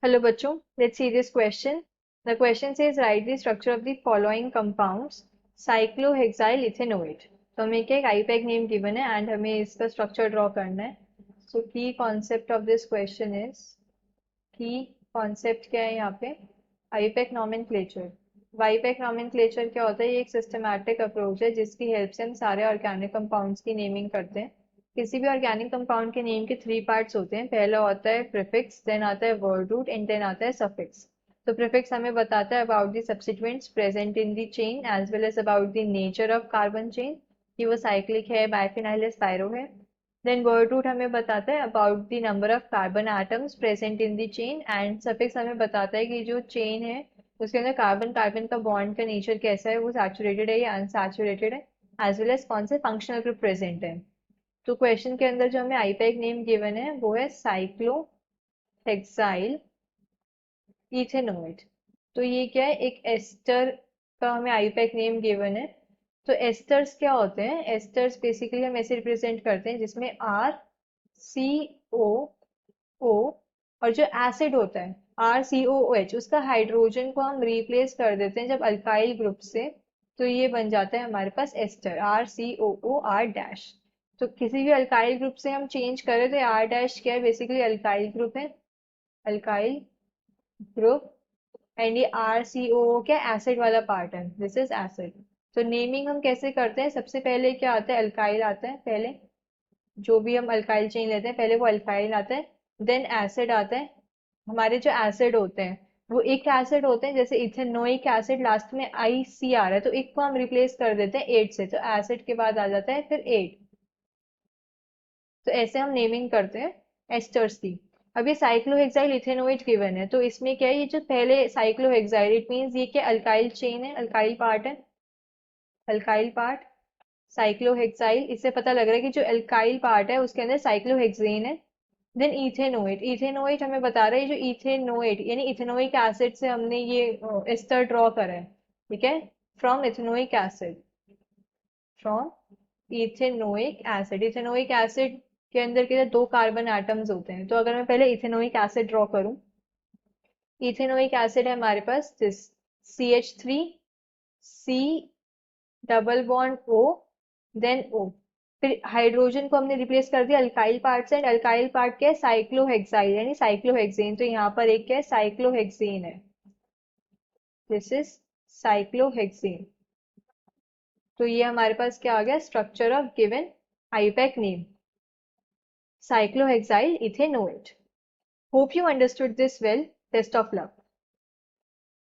Hello bachcho, let's see this question. The question says write the structure of the following compounds cyclohexyl ethanoate. तो हमें क्या एक IUPAC name given है and हमें इसका structure draw करना है. सो की concept of this question is की कॉन्सेप्ट क्या है यहाँ पे आईपैक नॉमेनक्लेचर. आईपैक नॉमेनक्लेचर क्या होता है? ये एक सिस्टमैटिक अप्रोच है जिसकी हेल्प से हम सारे ऑर्गेनिक कंपाउंड्स की नेमिंग करते हैं. किसी भी ऑर्गेनिक कंपाउंड के नेम के थ्री पार्ट्स होते हैं. पहला होता है प्रीफिक्स, देन आता है वर्ड रूट एंड देन आता है सफिक्स. तो प्रीफिक्स हमें बताता है about the substituents present in the chain as well as about the nature of carbon chain, कि वो साइक्लिक है, बाइफिनाइल है, स्पाइरो है. देन वर्ड रूट हमें बताता है about the number of carbon atoms present in the chain and suffix हमें बताता है कि जो चेन है उसके अंदर कार्बन कार्बन का बॉन्ड का नेचर कैसा है, वो सैचुरेटेड है या अनसैचुरेटेड है, एज वेल एज कौन से फंक्शनल ग्रुप प्रेजेंट है. तो क्वेश्चन के अंदर जो हमें आईपैक नेम गिवन है वो है साइक्लोहेक्साइल इथेनोएट. तो ये क्या है? एक एस्टर का हमें आईपैक नेम गिवन है. तो एस्टर्स क्या होते हैं? एस्टर्स बेसिकली हम ऐसे रिप्रेजेंट करते हैं जिसमें आर सी ओ ओ और जो एसिड होता है आर सी ओ एच, उसका हाइड्रोजन को हम रिप्लेस कर देते हैं जब अल्काइल ग्रुप से. तो ये बन जाता है हमारे पास ester R C O R dash. तो किसी भी अल्काइल ग्रुप से हम चेंज करें तो आर डैश क्या है? बेसिकली अल्काइल ग्रुप है, अल्काइल ग्रुप. एंड ये आर सी ओ क्या? एसिड वाला पार्ट है, दिस इज एसिड. तो नेमिंग हम कैसे करते हैं? सबसे पहले क्या आता है? अल्काइल आता है पहले. जो भी हम अल्काइल चेन लेते हैं पहले वो अल्काइल आता है, देन एसिड आता है. हमारे जो एसिड होते हैं वो एक एसिड होते हैं, जैसे इथेनोइक एसिड लास्ट में आई सी आ रहा है तो एक को हम रिप्लेस कर देते हैं एट से, तो एसिड के बाद आ जाता है फिर एट. तो ऐसे हम नेमिंग करते हैं एस्टर्स की. अब ये साइक्लोहेक्साइल इथेनोएट गिवन है तो इसमें क्या है? ये जो पहले साइक्लोहेक्साइल इट मींस ये क्या? अल्काइल चेन है, अल्काइल पार्ट है, अल्काइल पार्ट. साइक्लोहेक्साइल, इससे पता लग रहा है कि जो अल्काइल पार्ट है उसके अंदर साइक्लोहेक्सेन है. देन इथेनोएट, इथेनोएट हमें बता रहा है जो इथेनोएट यानी इथेनोइक एसिड से हमने ये एस्टर ड्रॉ करा है. ठीक है, from ethanoic acid, from ethanoic acid. Ethanoic acid के अंदर के दो कार्बन एटम्स होते हैं. तो अगर मैं पहले इथेनोइक एसिड ड्रॉ करूं, इथेनोइक एसिड है हमारे पास this C H three C double bond O then O. फिर हाइड्रोजन को हमने रिप्लेस कर दिया अल्काइल पार्ट से, एंड अल्काइल पार्ट क्या है? साइक्लोहेक्साइल यानी साइक्लोहेक्सेन. तो यहाँ पर एक क्या है? साइक्लोहेक्सेन है, दिस इज साइक्लोहेक्सेन. तो ये हमारे पास क्या आ गया? Structure of given IUPAC name cyclohexyl ethanoate. Hope you understood this well. Best of luck.